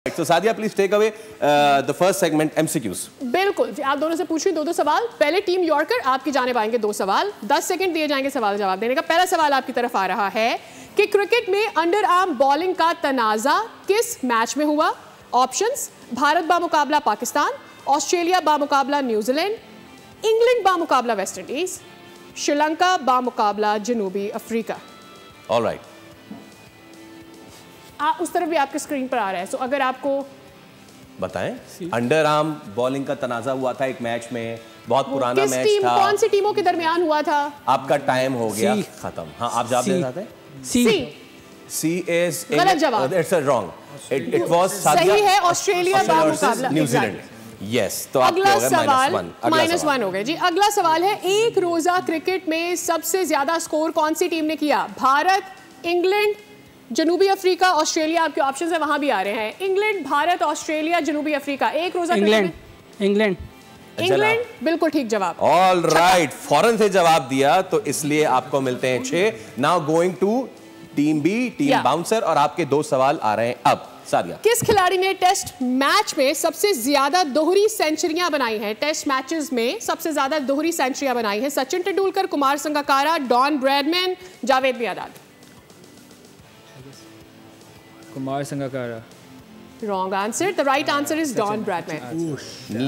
So Sadia, please take away the first segment, MCQs. बिल्कुल जी, आप दोनों से पूछ रही दो सवाल। पहले टीम यॉर्कर आपकी जानिब आएंगे 2 सवाल, 10 सेकंड दिए जाएंगे सवाल जवाब देने का। पहला सवाल आपकी तरफ आ रहा है कि क्रिकेट में अंडर आर्म बॉलिंग का तनाजा किस मैच में हुआ? ऑप्शंस: भारत बामुकाबला पाकिस्तान, ऑस्ट्रेलिया बामुकाबला न्यूजीलैंड, इंग्लैंड बामुकाबला वेस्ट इंडीज, श्रीलंका बामुकाबला जनूबी अफ्रीका। All right. उस तरफ भी आपके स्क्रीन पर आ रहा है, सो अगर आपको बताएं। अंडर आर्म बॉलिंग का तनाजा हुआ था एक मैच में, बहुत पुराना मैच था। कौन सी टीमों के दरमियान हुआ था? आपका टाइम हो गया खत्म। हाँ, आप जवाब देना चाहते हैं? सी इज गलत जवाब। It's wrong. इट वाज सही है, ऑस्ट्रेलिया बामुकाबला न्यूजीलैंड। यस, तो अगला सवाल -1 हो गए जी। अगला सवाल है, एक रोजा क्रिकेट में सबसे ज्यादा स्कोर कौन सी टीम ने किया? भारत, इंग्लैंड, जनूबी अफ्रीका, ऑस्ट्रेलिया। आपके ऑप्शंस है वहां भी आ रहे हैं। इंग्लैंड, भारत, ऑस्ट्रेलिया, जनूबी अफ्रीका। एक रोजा इंग्लैंड बिल्कुल ठीक जवाब। ऑल राइट, फौरन से जवाब दिया, तो इसलिए आपको मिलते हैं 6। Now going to team B, team bouncer, और आपके 2 सवाल आ रहे हैं अब। सादिया, किस खिलाड़ी ने टेस्ट मैच में सबसे ज्यादा दोहरी सेंचुरियां बनाई हैं? टेस्ट मैचेस में सबसे ज्यादा दोहरी सेंचुरियां बनाई हैं। Sachin Tendulkar, Kumar Sangakkara, Don Bradman, Javed Miandad. Kumar Sangakkara. Wrong answer. The right answer is Don Bradman.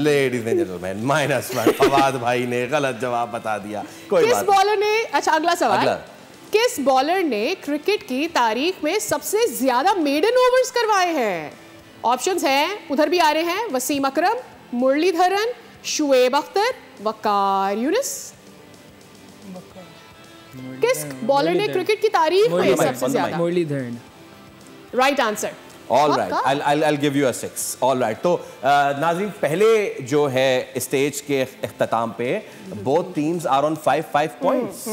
Ladies and gentlemen, -1। Fawad भाई ने गलत जवाब बता दिया। कोई किस बात बॉलर ने, अच्छा अगला सवाल, अगला। किस बॉलर ने क्रिकेट की तारीख में सबसे ज्यादा मेडन ओवर्स करवाए हैं? ऑप्शंस हैं, उधर भी आ रहे हैं, वसीम अकरम, मुरलीधरन, शुएब अख्तर, वकार यूनिस। किस बॉलर ने क्रिकेट की तारीख में सबसे ज्यादा? Muralitharan. Right answer. All right, I'll give you a 6. All right, तो नाज़रीन, पहले जो है स्टेज के इख्तिताम पे both teams are on 5 points.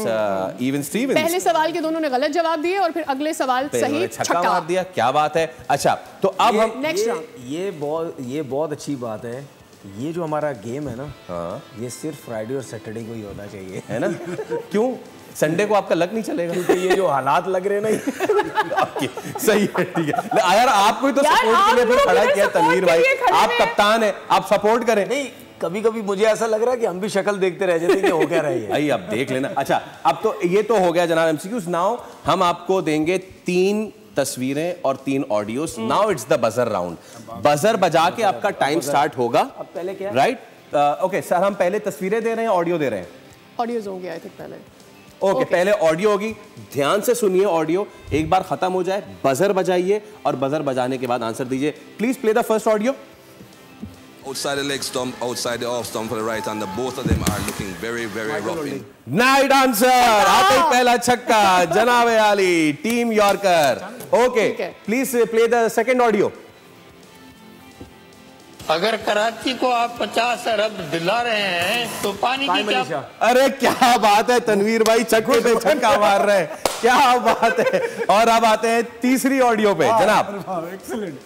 Even Stevens। पहले सवाल के दोनों ने गलत जवाब दिए और फिर अगले सवाल सही छक्का मार दिया। क्या बात है। अच्छा, तो अब हम नेक्स्ट राउंड। ये बहुत अच्छी बात है। ये जो हमारा गेम है ना, ये सिर्फ फ्राइडे और सैटरडे को ही होना चाहिए, है ना? क्यों संडे को आपका लक नहीं चलेगा? क्योंकि ये जो हालात लग रहे हैं ना। सही है, ठीक है यार, आपको ही तो सपोर्ट के लिए फिर खड़ा किया तनवीर भाई। आप कप्तान हैं, आप सपोर्ट करें। नहीं, कभी कभी मुझे ऐसा लग रहा है कि हम भी शक्ल देखते रह जाते हैं कि हो क्या रहा है भाई। अब देख लेना। अच्छा, अब तो ये तो हो गया जनाब एमसीक्यूज। नाउ हम आपको देंगे 3 तस्वीरें और 3 audios. Now it's the buzzer round. Buzzer बजा के आपका टाइम स्टार्ट होगा। अब पहले क्या? राइट, ओके सर, हम पहले तस्वीरें दे रहे हैं, ऑडियो दे रहे हैं? ऑडियोज हो गया आई थिंक पहले। ओके, पहले ऑडियो होगी। ध्यान से सुनिए ऑडियो, एक बार खत्म हो जाए बजर बजाइए और बजर बजाने के बाद आंसर दीजिए। Please play the first audio. Outside the leg stump, outside the off stump for the right hander. Both of them are looking very, very rough. Night answer. आते ही पहला छक्का जनाब आली, team yorker. Okay, please play the second audio. अगर कराची को आप 50 अरब दिला रहे हैं तो पानी की क्या? अरे क्या बात है तनवीर भाई, छक्के पे छक्का मार रहे हैं, क्या बात है। और अब आते हैं तीसरी ऑडियो पे जनाब। Excellent.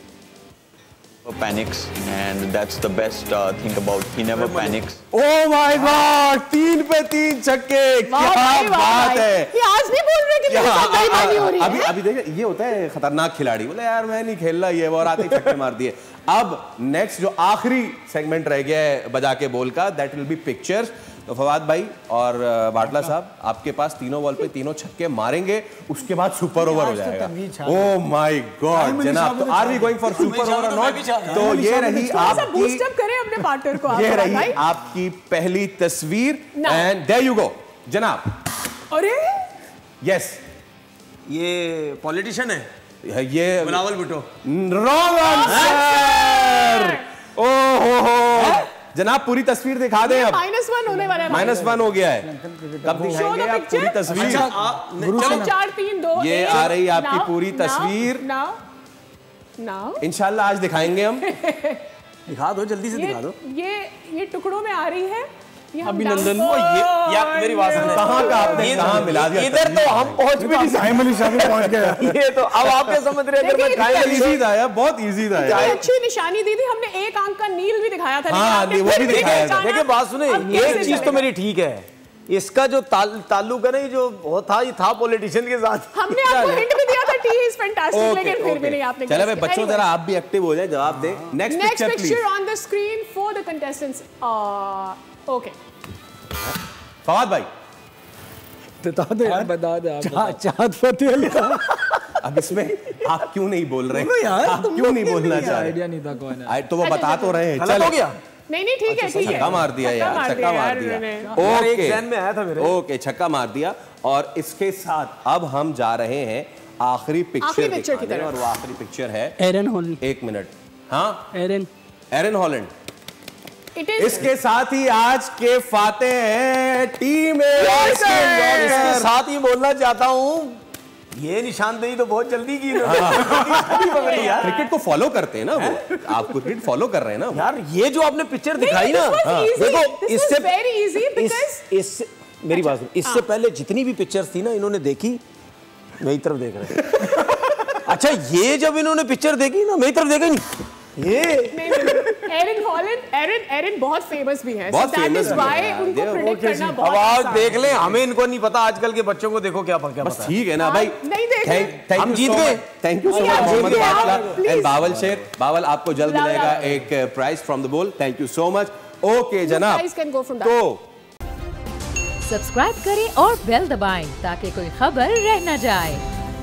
Panics, and that's the best thing about he never panics. Oh my God, 3 पे 3 छक्के, क्या बात है। ये आज भी बोल रहे कि मेरे साथ बेईमानी हो रही है। अभी देखे, ये होता है खतरनाक खिलाड़ी, बोले यार मैं नहीं खेल रहा ये वो, और आते ही छक्के मार दिए। अब नेक्स्ट जो आखिरी सेगमेंट रह गया है बजा के बोल का, दैट विल बी पिक्चर्स। तो फवाद भाई और बाटला साहब, आपके पास तीनों बॉल पे तीनों छक्के मारेंगे, उसके बाद सुपर ओवर हो जाएगा। ओह माय गॉड जनाब, तो are we going for super over or not? तो ये रही आपकी, बूस्ट अप करें अपने पार्टनर को। ये रही आपकी पहली तस्वीर एंड देयर यू गो जनाब। अरे यस, ये पॉलिटिशियन है, ये बिलावल भुट्टो। Wrong answer. ओहो जनाब, पूरी तस्वीर दिखा दें। अब -1 होने वाला है। -1 हो गया है। कब दिखाएंगे आप पूरी तस्वीर? चलो 4 3 2 ये आ रही आपकी पूरी तस्वीर। नाउ इंशाल्लाह आज दिखाएंगे हम। दिखा दो, जल्दी से दिखा दो। ये टुकड़ों में आ रही है। अभिनंदन। ये मेरी बात सुनो, कहाँ मिला दिया? इधर तो हम पहुंच भी नहीं, साइम अली शाह भी पहुंच गया। ये तो अब आपके समझ रहे हैं। इजी था यार, बहुत इजी था यार। अच्छी निशानी दी थी हमने। एक अंक का नील भी दिखाया था। हाँ, वो भी दिखाया था। देखिए बात सुने, एक चीज तो मेरी ठीक है, इसका जो ताल्लुक है ना, ये जो वो था, ये था पॉलिटिशियन के साथ। हमने आपको हिंट भी दिया था, टी इज फैंटास्टिक, लेकिन फिर भी नहीं आपने। चलो भाई बच्चों, जरा आप भी एक्टिव हो जाए, जवाब दें। Next picture on the screen for the contestants. Okay Fawad भाई बता दो चाँद फतेह अली खान। अब इसमें आप क्यों नहीं बोल रहे? यार, आप क्यों नहीं बोलना चाह रहे? आइडिया नहीं था कौन है। तो वो बता तो रहे हैं। गलत हो गया। नहीं ठीक है, ठीक है। छक्का मार दिया यार, छक्का मार दिया। ओके, एक ध्यान में आया था मेरे। ओके, छक्का मार दिया। और इसके साथ अब हम जा रहे हैं आखिरी पिक्चर की तरफ, और वो आखिरी पिक्चर है एरन हॉलैंड। 1 मिनट। हाँ, एरन हॉलैंड। इसके साथ ही आज के फाते हैं टीम। इसके साथ ही बोलना चाहता हूँ, ये निशानदेही तो बहुत जल्दी की क्रिकेट को फॉलो करते हैं ना वो, आप क्रिकेट फॉलो कर रहे हैं ना यार। ये जो आपने पिक्चर दिखाई ना, देखो इससे मेरी बात सुनो, इससे पहले जितनी भी पिक्चर्स थी ना, इन्होंने देखी, मेरी तरफ देख रहे। अच्छा, ये जब इन्होंने पिक्चर देखी ना, मेरी तरफ देखा नहीं। ये एरन हॉलैंड, एरन बहुत फेमस भी है, बहुत फेमस उनको प्रेडिक्ट करना बहुत अब आज देख लें, हमें इनको नहीं पता, आजकल के बच्चों को देखो क्या पता। बस ठीक है ना भाई, नहीं देख हम जीत गए। Thank you so much Mohammad Badshah and Bawal Shaikh. Bawal, आपको जल्द मिलेगा एक प्राइज फ्रॉम द बोल। Thank you so much. Okay जनाब, तो सब्सक्राइब करें और बेल दबाएं ताकि कोई खबर रह न जाए।